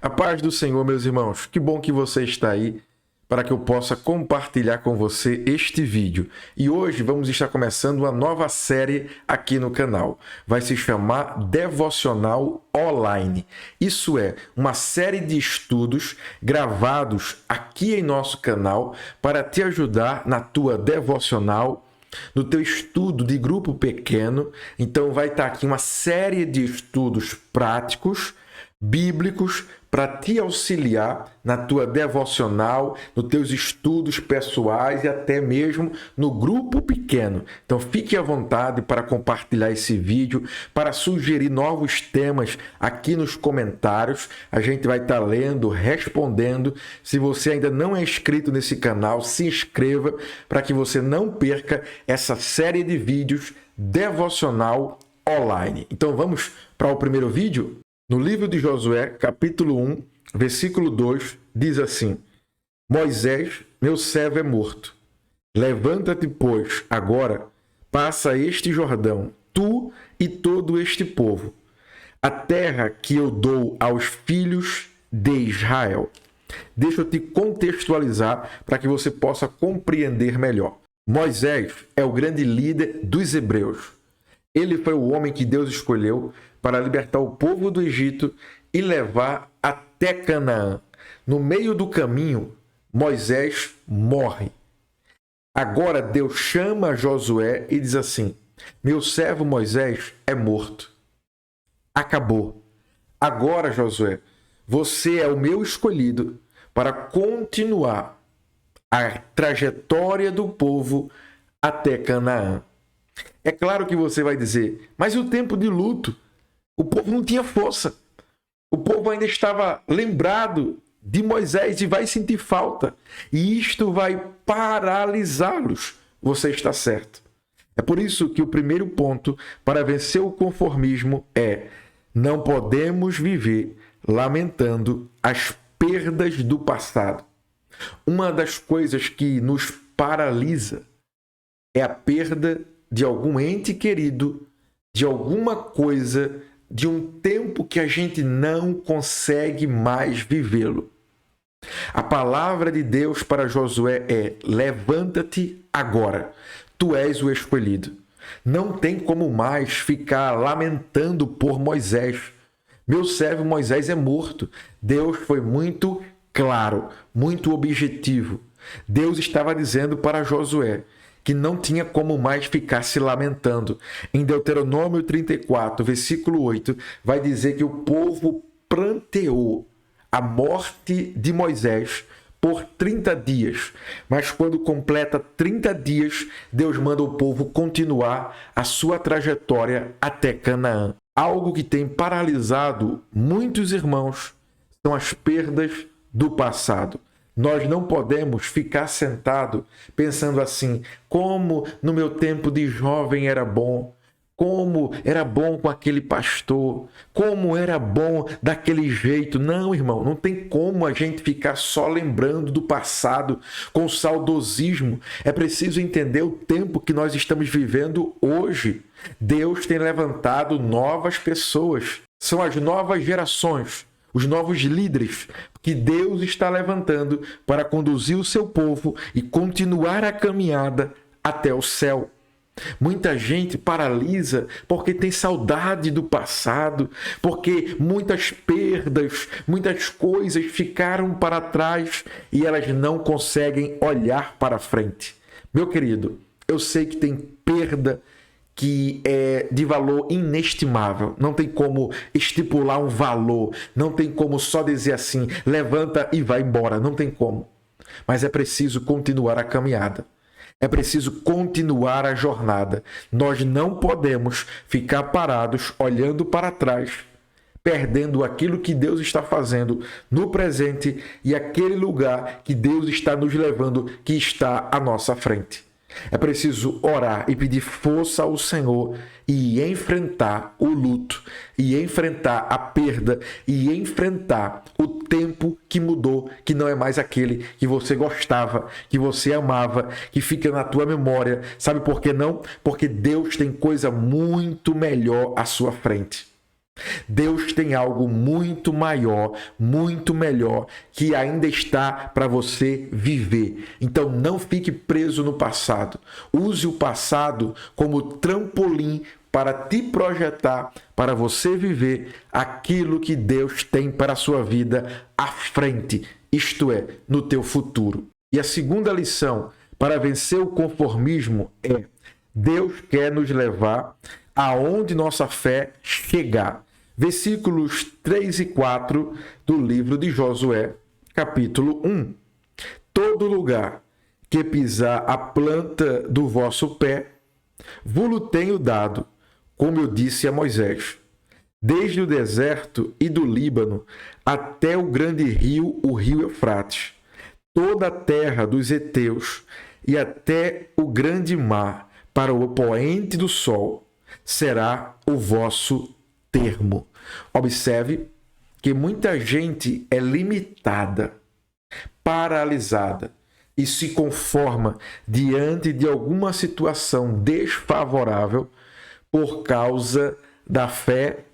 A paz do Senhor, meus irmãos. Que bom que você está aí para que eu possa compartilhar com você este vídeo. E hoje vamos estar começando uma nova série aqui no canal. Vai se chamar Devocional Online. Isso é, uma série de estudos gravados aqui em nosso canal para te ajudar na tua devocional, no teu estudo de grupo pequeno. Então vai estar aqui uma série de estudos práticos, bíblicos, para te auxiliar na tua devocional, nos teus estudos pessoais e até mesmo no grupo pequeno. Então fique à vontade para compartilhar esse vídeo, para sugerir novos temas aqui nos comentários. A gente vai estar lendo, respondendo. Se você ainda não é inscrito nesse canal, se inscreva para que você não perca essa série de vídeos devocional online. Então vamos para o primeiro vídeo? No livro de Josué, capítulo 1, versículo 2, diz assim: Moisés, meu servo, é morto. Levanta-te, pois, agora, passa este Jordão, tu e todo este povo, a terra que eu dou aos filhos de Israel. Deixa eu te contextualizar para que você possa compreender melhor. Moisés é o grande líder dos hebreus. Ele foi o homem que Deus escolheu para libertar o povo do Egito e levar até Canaã. No meio do caminho, Moisés morre. Agora Deus chama Josué e diz assim: meu servo Moisés é morto. Acabou. Agora, Josué, você é o meu escolhido para continuar a trajetória do povo até Canaã. É claro que você vai dizer, mas e o tempo de luto? O povo não tinha força. O povo ainda estava lembrado de Moisés e vai sentir falta. E isto vai paralisá-los. Você está certo. É por isso que o primeiro ponto para vencer o conformismo é: não podemos viver lamentando as perdas do passado. Uma das coisas que nos paralisa é a perda de algum ente querido, de alguma coisa, de um tempo que a gente não consegue mais vivê-lo. A palavra de Deus para Josué é: levanta-te agora, tu és o escolhido. Não tem como mais ficar lamentando por Moisés. Meu servo Moisés é morto. Deus foi muito claro, muito objetivo. Deus estava dizendo para Josué que não tinha como mais ficar se lamentando. Em Deuteronômio 34, versículo 8, vai dizer que o povo pranteou a morte de Moisés por 30 dias. Mas quando completa 30 dias, Deus manda o povo continuar a sua trajetória até Canaã. Algo que tem paralisado muitos irmãos são as perdas do passado. Nós não podemos ficar sentado pensando assim: como no meu tempo de jovem era bom, como era bom com aquele pastor, como era bom daquele jeito. Não, irmão, não tem como a gente ficar só lembrando do passado com saudosismo. É preciso entender o tempo que nós estamos vivendo hoje. Deus tem levantado novas pessoas, são as novas gerações, os novos líderes que Deus está levantando para conduzir o seu povo e continuar a caminhada até o céu. Muita gente paralisa porque tem saudade do passado, porque muitas perdas, muitas coisas ficaram para trás e elas não conseguem olhar para frente. Meu querido, eu sei que tem perda que é de valor inestimável. Não tem como estipular um valor. Não tem como só dizer assim: levanta e vai embora. Não tem como. Mas é preciso continuar a caminhada. É preciso continuar a jornada. Nós não podemos ficar parados olhando para trás, perdendo aquilo que Deus está fazendo no presente e aquele lugar que Deus está nos levando, que está à nossa frente. É preciso orar e pedir força ao Senhor e enfrentar o luto, e enfrentar a perda, e enfrentar o tempo que mudou, que não é mais aquele que você gostava, que você amava, que fica na tua memória. Sabe por que não? Porque Deus tem coisa muito melhor à sua frente. Deus tem algo muito maior, muito melhor, que ainda está para você viver. Então não fique preso no passado. Use o passado como trampolim para te projetar, para você viver aquilo que Deus tem para a sua vida à frente, isto é, no teu futuro. E a segunda lição para vencer o conformismo é: Deus quer nos levar aonde nossa fé chegar. Versículos 3 e 4 do livro de Josué, capítulo 1. Todo lugar que pisar a planta do vosso pé, vos-lo tenho dado, como eu disse a Moisés, desde o deserto e do Líbano até o grande rio, o rio Eufrates, toda a terra dos heteus e até o grande mar, para o poente do sol, será o vosso termo. Observe que muita gente é limitada, paralisada e se conforma diante de alguma situação desfavorável por causa da fé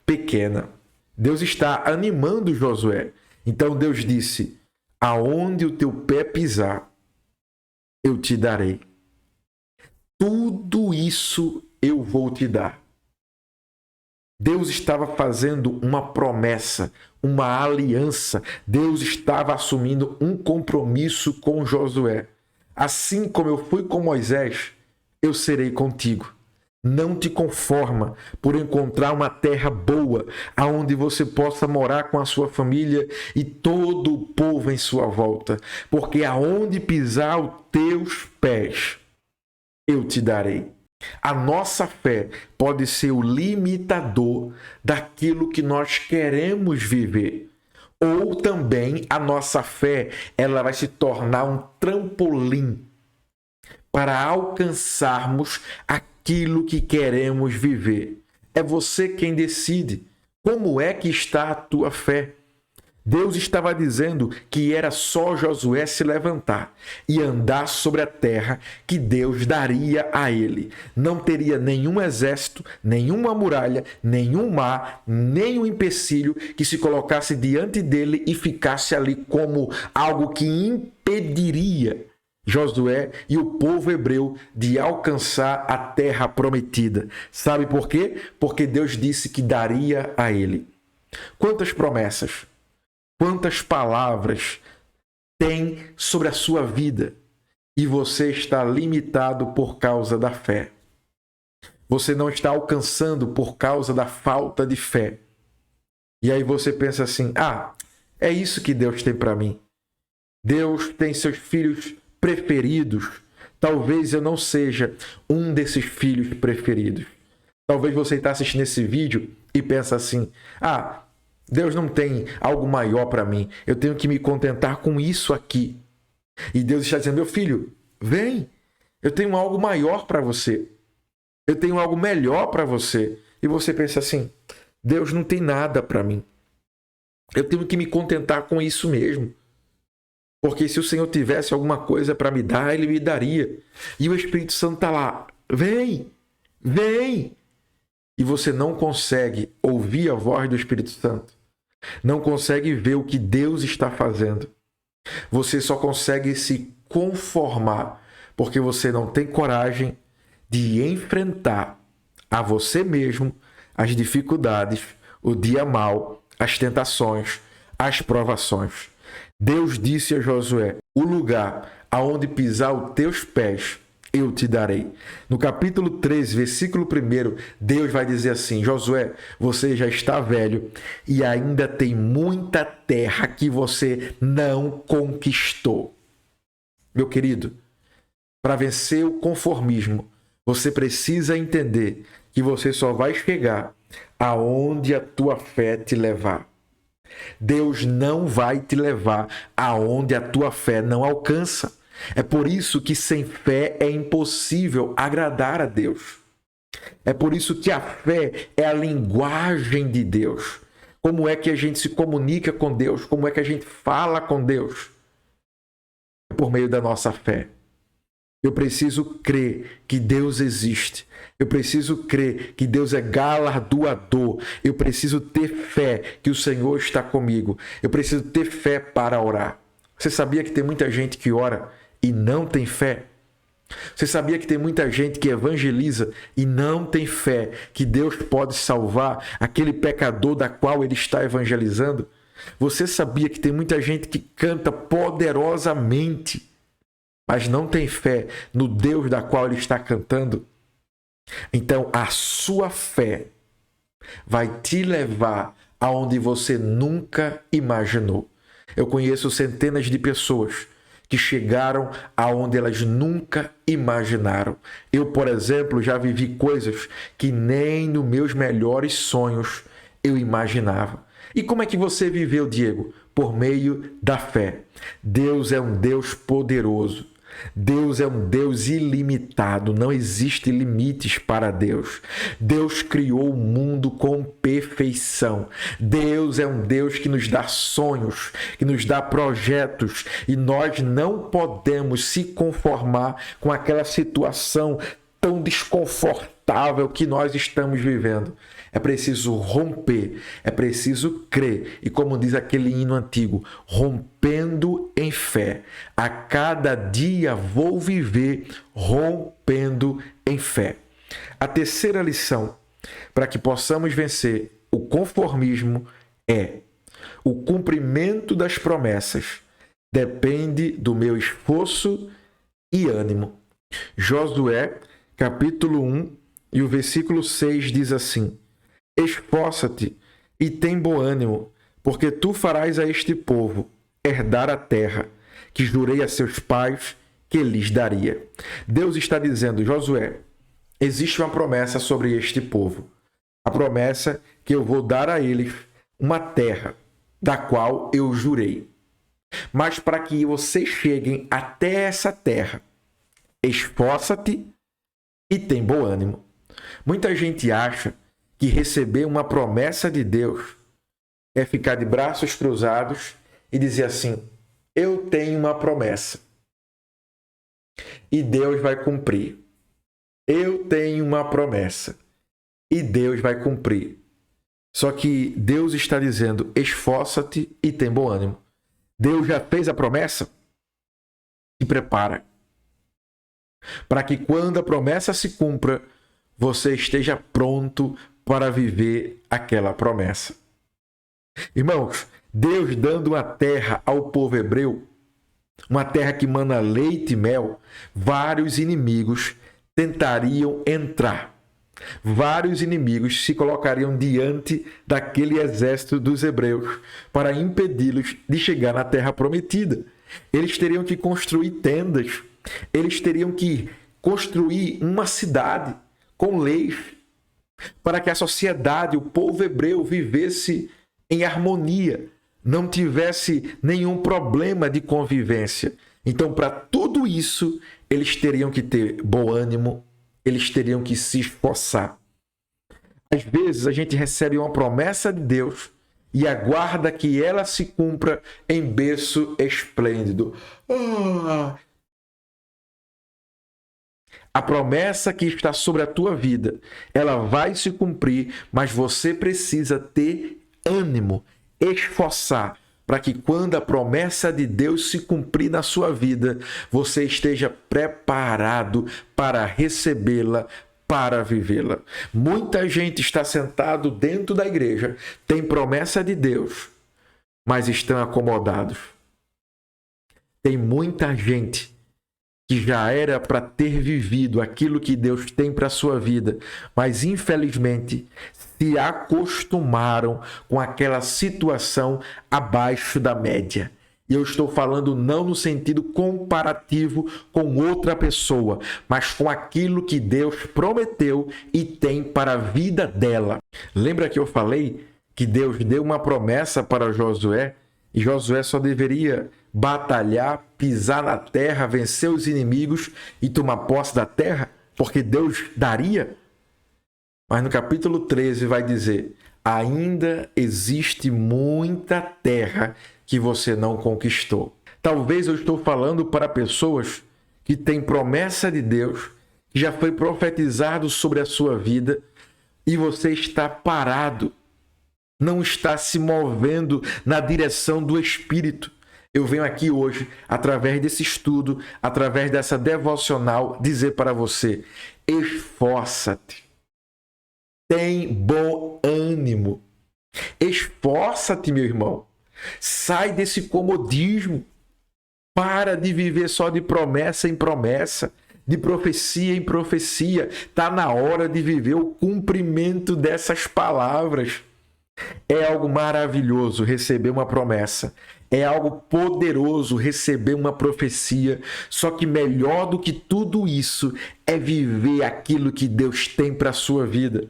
pequena. Deus está animando Josué. Então Deus disse: aonde o teu pé pisar, eu te darei. Tudo isso eu vou te dar. Deus estava fazendo uma promessa, uma aliança. Deus estava assumindo um compromisso com Josué. Assim como eu fui com Moisés, eu serei contigo. Não te conforma por encontrar uma terra boa, aonde você possa morar com a sua família e todo o povo em sua volta. Porque aonde pisar os teus pés, eu te darei. A nossa fé pode ser o limitador daquilo que nós queremos viver. Ou também a nossa fé, ela vai se tornar um trampolim para alcançarmos aquilo que queremos viver. É você quem decide. Como é que está a tua fé? Deus estava dizendo que era só Josué se levantar e andar sobre a terra que Deus daria a ele. Não teria nenhum exército, nenhuma muralha, nenhum mar, nenhum empecilho que se colocasse diante dele e ficasse ali como algo que impediria Josué e o povo hebreu de alcançar a terra prometida. Sabe por quê? Porque Deus disse que daria a ele. Quantas promessas! Quantas palavras tem sobre a sua vida e você está limitado por causa da fé. Você não está alcançando por causa da falta de fé. E aí você pensa assim: é isso que Deus tem para mim. Deus tem seus filhos preferidos. Talvez eu não seja um desses filhos preferidos. Talvez você está assistindo esse vídeo e pensa assim: Deus não tem algo maior para mim. Eu tenho que me contentar com isso aqui. E Deus está dizendo: meu filho, vem. Eu tenho algo maior para você. Eu tenho algo melhor para você. E você pensa assim: Deus não tem nada para mim. Eu tenho que me contentar com isso mesmo. Porque se o Senhor tivesse alguma coisa para me dar, Ele me daria. E o Espírito Santo está lá: vem, vem. E você não consegue ouvir a voz do Espírito Santo. Não consegue ver o que Deus está fazendo. Você só consegue se conformar porque você não tem coragem de enfrentar a você mesmo as dificuldades, o dia mau, as tentações, as provações. Deus disse a Josué: o lugar aonde pisar os teus pés, eu te darei. No capítulo 13, versículo 1, Deus vai dizer assim: Josué, você já está velho e ainda tem muita terra que você não conquistou. Meu querido, para vencer o conformismo, você precisa entender que você só vai chegar aonde a tua fé te levar. Deus não vai te levar aonde a tua fé não alcança. É por isso que sem fé é impossível agradar a Deus. É por isso que a fé é a linguagem de Deus. Como é que a gente se comunica com Deus? Como é que a gente fala com Deus? É por meio da nossa fé. Eu preciso crer que Deus existe. Eu preciso crer que Deus é galardoador. Eu preciso ter fé que o Senhor está comigo. Eu preciso ter fé para orar. Você sabia que tem muita gente que ora e não tem fé? Você sabia que tem muita gente que evangeliza e não tem fé que Deus pode salvar aquele pecador da qual ele está evangelizando? Você sabia que tem muita gente que canta poderosamente, mas não tem fé no Deus da qual ele está cantando? Então, a sua fé vai te levar aonde você nunca imaginou. Eu conheço centenas de pessoas que chegaram aonde elas nunca imaginaram. Eu, por exemplo, já vivi coisas que nem nos meus melhores sonhos eu imaginava. E como é que você viveu, Diego? Por meio da fé. Deus é um Deus poderoso. Deus é um Deus ilimitado, não existe limites para Deus. Deus criou o mundo com perfeição. Deus é um Deus que nos dá sonhos, que nos dá projetos, e nós não podemos se conformar com aquela situação tão desconfortável que nós estamos vivendo. É preciso romper, é preciso crer. E como diz aquele hino antigo, rompendo em fé. A cada dia vou viver rompendo em fé. A terceira lição para que possamos vencer o conformismo é: o cumprimento das promessas depende do meu esforço e ânimo. Josué, capítulo 1, e o versículo 6 diz assim: esforça-te e tem bom ânimo, porque tu farás a este povo herdar a terra, que jurei a seus pais que lhes daria. Deus está dizendo: Josué, existe uma promessa sobre este povo. A promessa que eu vou dar a eles uma terra, da qual eu jurei. Mas para que vocês cheguem até essa terra, esforça-te e tem bom ânimo. Muita gente acha que receber uma promessa de Deus é ficar de braços cruzados e dizer assim: eu tenho uma promessa e Deus vai cumprir. Eu tenho uma promessa e Deus vai cumprir. Só que Deus está dizendo: esforça-te e tem bom ânimo. Deus já fez a promessa? Se prepara para que quando a promessa se cumpra, você esteja pronto para viver aquela promessa. Irmãos, Deus dando uma terra ao povo hebreu, uma terra que mana leite e mel, vários inimigos tentariam entrar. Vários inimigos se colocariam diante daquele exército dos hebreus para impedi-los de chegar na terra prometida. Eles teriam que construir tendas, eles teriam que construir uma cidade com leis, para que a sociedade, o povo hebreu, vivesse em harmonia, não tivesse nenhum problema de convivência. Então, para tudo isso, eles teriam que ter bom ânimo, eles teriam que se esforçar. Às vezes, a gente recebe uma promessa de Deus e aguarda que ela se cumpra em berço esplêndido. A promessa que está sobre a tua vida, ela vai se cumprir, mas você precisa ter ânimo, esforçar, para que quando a promessa de Deus se cumprir na sua vida, você esteja preparado para recebê-la, para vivê-la. Muita gente está sentado dentro da igreja, tem promessa de Deus, mas estão acomodados. Tem muita gente que já era para ter vivido aquilo que Deus tem para a sua vida, mas infelizmente se acostumaram com aquela situação abaixo da média. E eu estou falando não no sentido comparativo com outra pessoa, mas com aquilo que Deus prometeu e tem para a vida dela. Lembra que eu falei que Deus deu uma promessa para Josué? E Josué só deveria batalhar, pisar na terra, vencer os inimigos e tomar posse da terra, porque Deus daria. Mas no capítulo 13 vai dizer: ainda existe muita terra que você não conquistou. Talvez eu estou falando para pessoas que têm promessa de Deus, que já foi profetizado sobre a sua vida e você está parado, não está se movendo na direção do Espírito. Eu venho aqui hoje, através desse estudo, através dessa devocional, dizer para você: esforça-te, tem bom ânimo, esforça-te, meu irmão, sai desse comodismo, para de viver só de promessa em promessa, de profecia em profecia. Está na hora de viver o cumprimento dessas palavras. É algo maravilhoso receber uma promessa. É algo poderoso receber uma profecia. Só que melhor do que tudo isso é viver aquilo que Deus tem para a sua vida.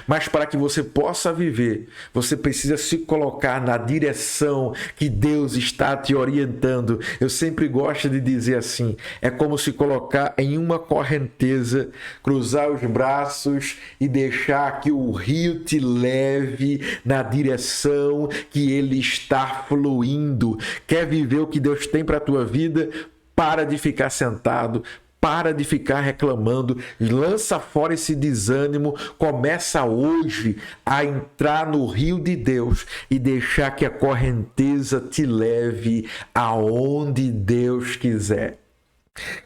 Mas para que você possa viver, você precisa se colocar na direção que Deus está te orientando. Eu sempre gosto de dizer assim, é como se colocar em uma correnteza, cruzar os braços e deixar que o rio te leve na direção que ele está fluindo. Quer viver o que Deus tem para a tua vida? Para de ficar sentado. Para de ficar reclamando, lança fora esse desânimo, começa hoje a entrar no rio de Deus e deixar que a correnteza te leve aonde Deus quiser.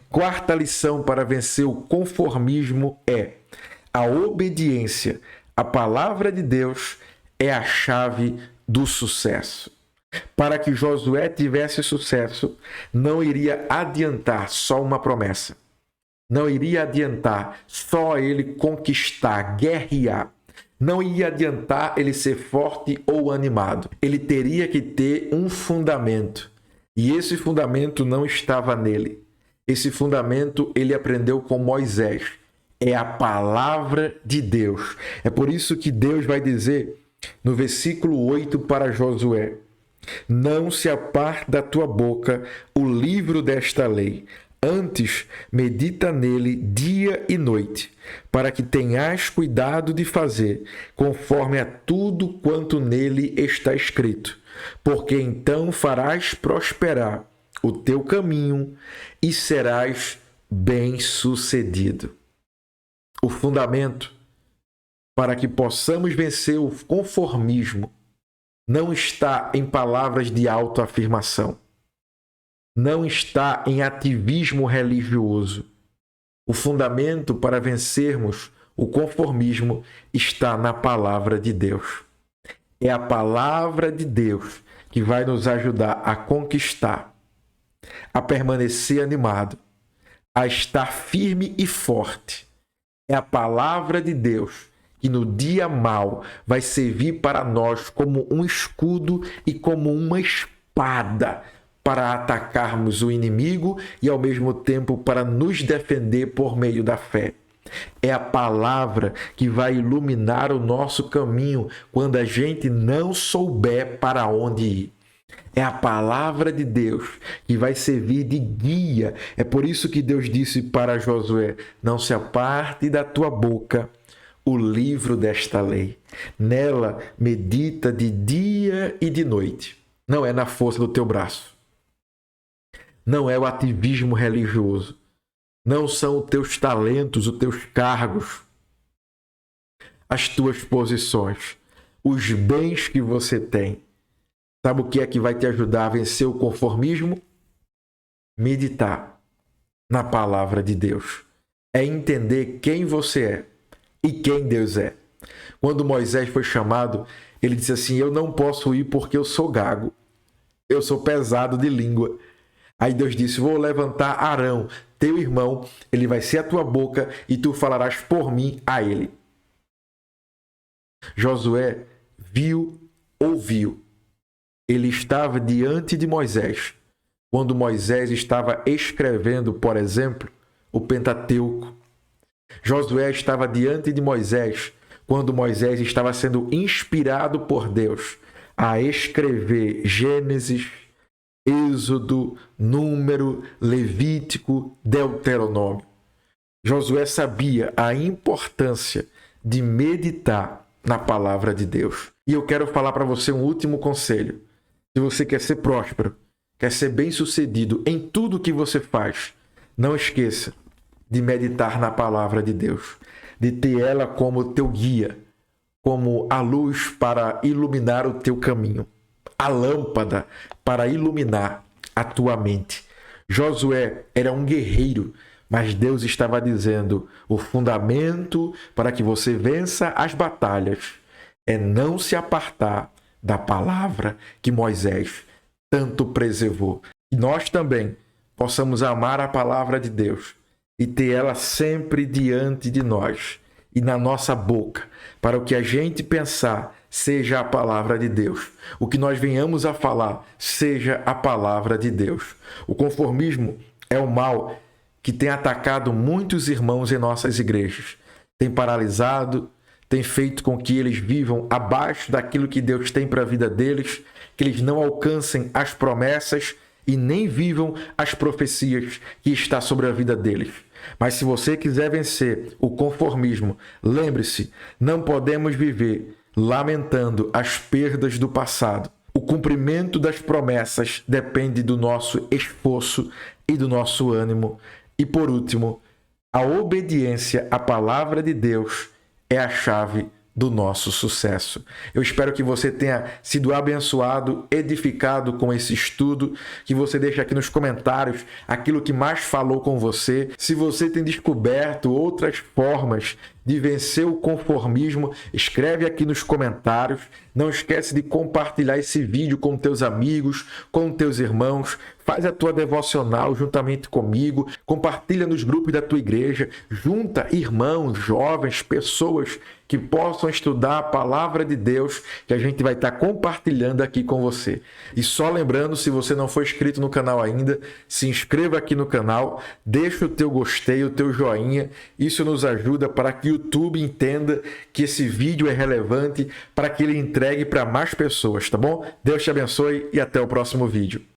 Quarta lição para vencer o conformismo é: a obediência à palavra de Deus é a chave do sucesso. Para que Josué tivesse sucesso, não iria adiantar só uma promessa. Não iria adiantar só ele conquistar, guerrear. Não ia adiantar ele ser forte ou animado. Ele teria que ter um fundamento. E esse fundamento não estava nele. Esse fundamento ele aprendeu com Moisés. É a palavra de Deus. É por isso que Deus vai dizer no versículo 8 para Josué: não se aparte da tua boca o livro desta lei. Antes, medita nele dia e noite, para que tenhas cuidado de fazer conforme a tudo quanto nele está escrito, porque então farás prosperar o teu caminho e serás bem-sucedido. O fundamento para que possamos vencer o conformismo não está em palavras de autoafirmação. Não está em ativismo religioso. O fundamento para vencermos o conformismo está na palavra de Deus. É a palavra de Deus que vai nos ajudar a conquistar, a permanecer animado, a estar firme e forte. É a palavra de Deus que no dia mau vai servir para nós como um escudo e como uma espada para atacarmos o inimigo e ao mesmo tempo para nos defender por meio da fé. É a palavra que vai iluminar o nosso caminho quando a gente não souber para onde ir. É a palavra de Deus que vai servir de guia. É por isso que Deus disse para Josué: não se aparte da tua boca o livro desta lei. Nela medita de dia e de noite. Não é na força do teu braço. Não é o ativismo religioso. Não são os teus talentos, os teus cargos, as tuas posições, os bens que você tem. Sabe o que é que vai te ajudar a vencer o conformismo? Meditar na palavra de Deus. É entender quem você é e quem Deus é. Quando Moisés foi chamado, ele disse assim: eu não posso ir porque eu sou gago. Eu sou pesado de língua. Aí Deus disse: vou levantar Arão, teu irmão, ele vai ser a tua boca e tu falarás por mim a ele. Josué viu, ouviu. Ele estava diante de Moisés, quando Moisés estava escrevendo, por exemplo, o Pentateuco. Josué estava diante de Moisés, quando Moisés estava sendo inspirado por Deus a escrever Gênesis, Êxodo, Número, Levítico, Deuteronômio. Josué sabia a importância de meditar na palavra de Deus. E eu quero falar para você um último conselho. Se você quer ser próspero, quer ser bem-sucedido em tudo que você faz, não esqueça, de meditar na palavra de Deus, de ter ela como teu guia, como a luz para iluminar o teu caminho, a lâmpada para iluminar a tua mente. Josué era um guerreiro, mas Deus estava dizendo: o fundamento para que você vença as batalhas é não se apartar da palavra que Moisés tanto preservou. E nós também possamos amar a palavra de Deus e ter ela sempre diante de nós e na nossa boca, para o que a gente pensar seja a palavra de Deus. O que nós venhamos a falar seja a palavra de Deus. O conformismo é o mal que tem atacado muitos irmãos em nossas igrejas. Tem paralisado, tem feito com que eles vivam abaixo daquilo que Deus tem para a vida deles, que eles não alcancem as promessas e nem vivam as profecias que está sobre a vida deles. Mas se você quiser vencer o conformismo, lembre-se, não podemos viver lamentando as perdas do passado. O cumprimento das promessas depende do nosso esforço e do nosso ânimo. E por último, a obediência à palavra de Deus é a chave do nosso sucesso. Eu espero que você tenha sido abençoado, edificado com esse estudo, que você deixe aqui nos comentários aquilo que mais falou com você. Se você tem descoberto outras formas de vencer o conformismo, escreve aqui nos comentários. Não esquece de compartilhar esse vídeo com teus amigos, com teus irmãos. Faz a tua devocional juntamente comigo. Compartilha nos grupos da tua igreja. Junta irmãos, jovens, pessoas que possam estudar a palavra de Deus, que a gente vai estar compartilhando aqui com você. E só lembrando, se você não for inscrito no canal ainda, se inscreva aqui no canal, deixa o teu gostei, o teu joinha. Isso nos ajuda para que o YouTube entenda que esse vídeo é relevante, para que ele entregue para mais pessoas, tá bom? Deus te abençoe e até o próximo vídeo.